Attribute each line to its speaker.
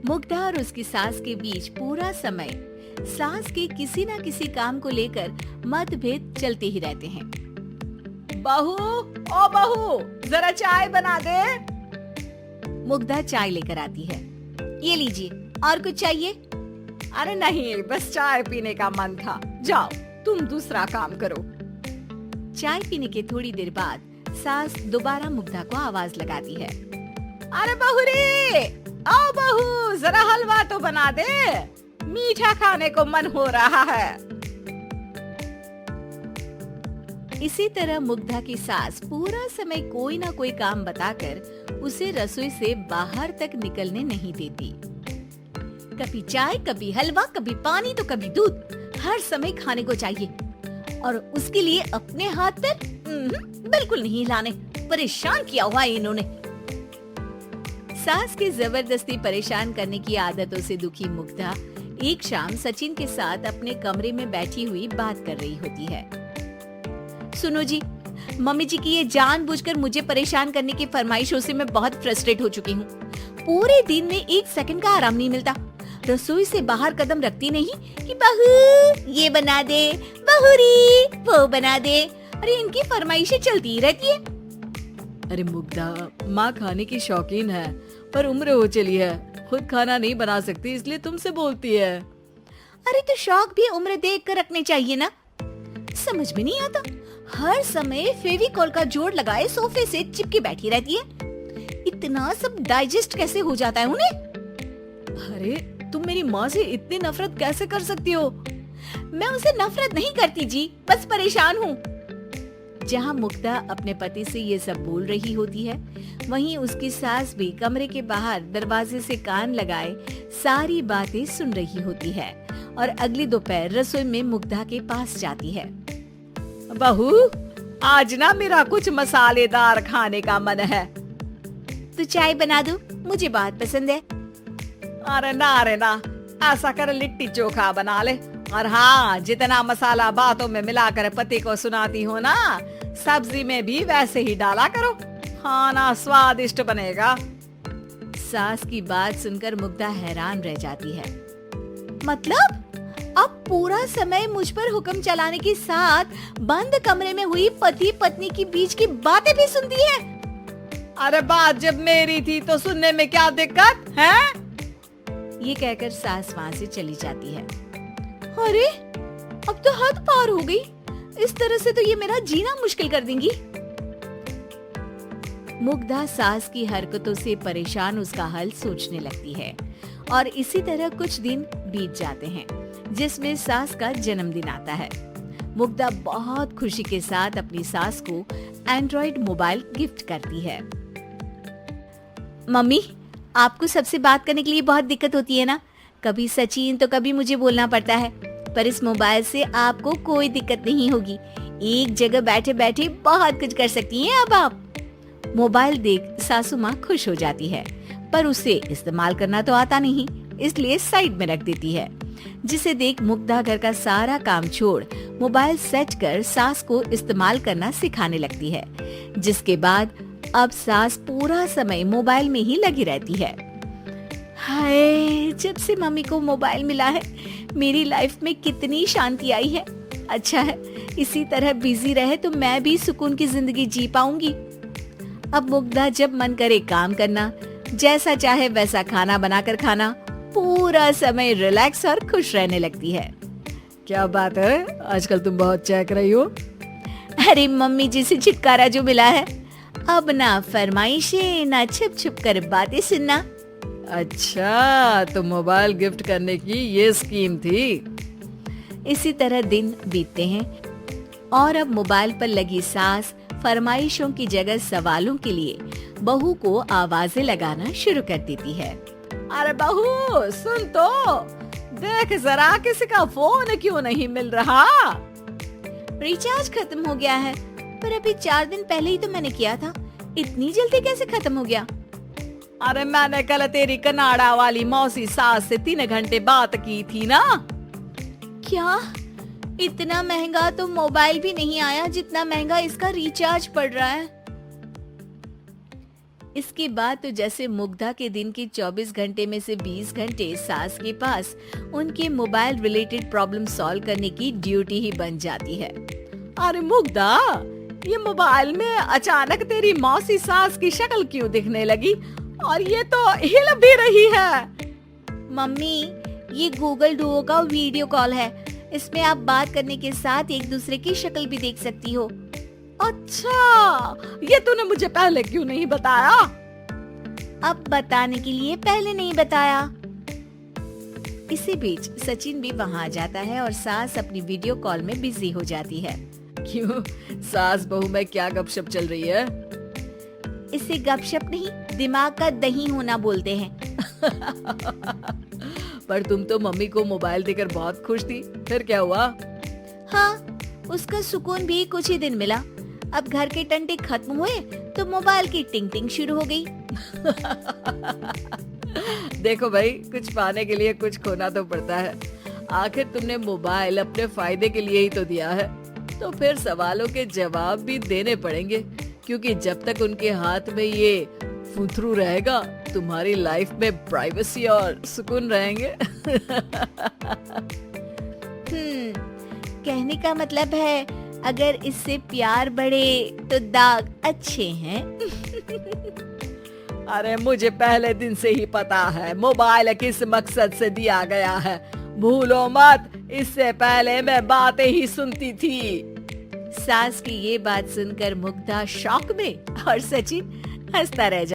Speaker 1: मुग्धा और उसकी सास के बीच पूरा समय सास के किसी न किसी काम को लेकर मतभेद चलते ही रहते हैं।
Speaker 2: बहू, ओ बहू, जरा चाय बना दे।
Speaker 1: मुग्धा चाय लेकर आती है। ये लीजिए, और कुछ चाहिए?
Speaker 2: अरे नहीं, बस चाय पीने का मन था। जाओ, तुम दूसरा काम करो।
Speaker 1: चाय पीने के थोड़ी देर बाद सास दोबारा मुग्धा को आवाज लगाती है।
Speaker 2: अरे बहू रे, आओ बहू, जरा हलवा तो बना दे, मीठा खाने को मन हो रहा है।
Speaker 1: इसी तरह मुग्धा की सास पूरा समय कोई ना कोई काम बताकर उसे रसोई से बाहर तक निकलने नहीं देती। कभी चाय, कभी हलवा, कभी पानी तो कभी दूध, हर समय खाने को चाहिए और उसके लिए अपने हाथ पैर बिल्कुल नहीं हिलाने। परेशान किया हुआ है इन्होंने। सास की जबरदस्ती परेशान करने की आदतों से दुखी मुग्धा एक शाम सचिन के साथ अपने कमरे में बैठी हुई बात कर रही होती है। सुनो जी, मम्मी जी की ये जानबूझकर मुझे परेशान करने की फरमाइशों से मैं बहुत फ्रस्ट्रेट हो चुकी हूँ। पूरे दिन में एक सेकंड का आराम नहीं मिलता। रसोई से बाहर कदम रखती नहीं कि बहू ये बना दे, बहुरी वो बना दे। अरे इनकी फरमाइशें चलती ही रहती है।
Speaker 2: अरे मुग्धा, माँ खाने की शौकीन है, पर उम्र हो चली है, खुद खाना नहीं बना सकती, इसलिए तुमसे बोलती है।
Speaker 1: अरे तो शौक भी उम्र देख कर रखने चाहिए ना। समझ में नहीं आता, हर समय फेविकॉल का जोड़ लगाए सोफे से चिपकी बैठी रहती है। इतना सब डाइजेस्ट कैसे हो जाता है उन्हें?
Speaker 2: अरे तुम मेरी माँ से इतनी नफरत कैसे कर सकती हो?
Speaker 1: मैं उनसे नफरत नहीं करती जी, बस परेशान हूँ। जहाँ मुग्धा अपने पति से ये सब बोल रही होती है, वहीं उसकी सास भी कमरे के बाहर दरवाजे से कान लगाए सारी बातें सुन रही होती है और अगली दोपहर रसोई में मुग्धा के पास जाती है।
Speaker 2: बहू, आज ना मेरा कुछ मसालेदार खाने का मन है।
Speaker 1: तो चाय बना दूं? मुझे बहुत पसंद है।
Speaker 2: अरे ना, ऐसा कर लिट्टी चोखा बना ले। और हाँ, जितना मसाला बातों में मिलाकर पति को सुनाती हो ना, सब्जी में भी वैसे ही डाला करो, खाना स्वादिष्ट बनेगा।
Speaker 1: सास की बात सुनकर मुग्धा हैरान रह जाती है। मतलब अब पूरा समय मुझ पर हुक्म चलाने के साथ बंद कमरे में हुई पति पत्नी की बीच की बातें भी सुनती है?
Speaker 2: अरे बात जब मेरी थी तो सुनने में क्या दिक्कत है?
Speaker 1: ये कहकर सास वहाँ से चली जाती है। अरे अब तो हद पार हो गई, इस तरह से तो ये मेरा जीना मुश्किल कर देंगी। मुग्धा सास की हरकतों से परेशान उसका हल सोचने लगती है और इसी तरह कुछ दिन बीत जाते हैं, जिसमें सास का जन्मदिन आता है। मुग्धा बहुत खुशी के साथ अपनी सास को एंड्रॉइड मोबाइल गिफ्ट करती है। मम्मी, आपको सबसे बात करने के लिए बहुत दिक्कत होती है ना? कभी सचिन तो कभी मुझे बोलना पड़ता है, पर इस मोबाइल से आपको कोई दिक्कत नहीं होगी। एक जगह बैठे बैठे बहुत कुछ कर सकती हैं अब आप। मोबाइल देख सासू माँ खुश हो जाती है, पर उसे इस्तेमाल करना तो आता नहीं, इसलिए साइड में रख देती है। जिसे देख मुग्धा घर का सारा काम छोड़ मोबाइल सेट कर सास को इस्तेमाल करना सिखाने लगती है, जिसके बाद अब सास पूरा समय मोबाइल में ही लगी रहती है। हाय, जब से मम्मी को मोबाइल मिला है मेरी लाइफ में कितनी शांति आई है। अच्छा है, इसी तरह बिजी रहे तो मैं भी सुकून की जिंदगी जी पाऊंगी। अब मुग्धा जब मन करे काम करना, जैसा चाहे वैसा खाना बनाकर खाना, पूरा समय रिलैक्स और खुश रहने लगती है।
Speaker 2: क्या बात है, आजकल तुम बहुत चहक रही हो।
Speaker 1: अरे मम्मी जी से छुटकारा जो मिला है, अब ना फरमाइशें ना छुप छुप कर बातें सुनना।
Speaker 2: अच्छा, तो मोबाइल गिफ्ट करने की ये स्कीम थी।
Speaker 1: इसी तरह दिन बीतते हैं और अब मोबाइल पर लगी सास फरमाइशों की जगह सवालों के लिए बहू को आवाजें लगाना शुरू कर देती है।
Speaker 2: अरे बहू सुन तो, देख जरा किसी का फोन क्यों नहीं मिल रहा?
Speaker 1: रिचार्ज खत्म हो गया है, पर अभी 4 दिन पहले ही तो मैंने किया था, इतनी जल्दी कैसे खत्म हो गया?
Speaker 2: अरे मैंने कल तेरी कनाडा वाली मौसी सास से 3 घंटे बात की थी ना।
Speaker 1: क्या? इतना महंगा तो मोबाइल भी नहीं आया जितना महंगा इसका रिचार्ज पड़ रहा है। इसके बाद तो जैसे मुग्धा के दिन के 24 घंटे में से 20 घंटे सास के पास उनके मोबाइल रिलेटेड प्रॉब्लम सॉल्व करने की ड्यूटी ही बन जाती है।
Speaker 2: अरे मुग्धा, ये मोबाइल में अचानक तेरी मौसी सास की शक्ल क्यों दिखने लगी और ये तो हिल भी रही है।
Speaker 1: मम्मी, ये गूगल डुओ का वीडियो कॉल है। इसमें आप बात करने के साथ एक दूसरे की शक्ल भी देख सकती हो।
Speaker 2: अच्छा, ये तूने मुझे पहले क्यों नहीं बताया?
Speaker 1: अब बताने के लिए पहले नहीं बताया। इसी बीच सचिन भी वहाँ आ जाता है और सास अपनी वीडियो कॉल में बिजी हो जाती है।
Speaker 2: क्यों, सास बहू में क्या गपशप चल रही है?
Speaker 1: इसे गपशप नहीं, दिमाग का दही होना बोलते हैं।
Speaker 2: पर तुम तो मम्मी को मोबाइल देकर बहुत खुश थी, फिर क्या हुआ?
Speaker 1: हाँ, उसका सुकून भी कुछ ही दिन मिला। अब घर के टंटे खत्म हुए तो मोबाइल की टिंग टिंग शुरू हो गई।
Speaker 2: देखो भाई, कुछ पाने के लिए कुछ खोना तो पड़ता है। आखिर तुमने मोबाइल अपने फायदे के लिए ही तो दिया है, तो फिर सवालों के जवाब भी देने पड़ेंगे, क्योंकि जब तक उनके हाथ में ये फुथरू रहेगा तुम्हारी लाइफ में प्राइवेसी और सुकून रहेंगे।
Speaker 1: कहने का मतलब है अगर इससे प्यार बढ़े तो दाग अच्छे हैं।
Speaker 2: अरे मुझे पहले दिन से ही पता है मोबाइल किस मकसद से दिया गया है। भूलो मत, इससे पहले मैं बातें ही सुनती थी।
Speaker 1: सास की ये बात सुनकर मुग्धा शॉक में और सचिन हंसता रह जाता।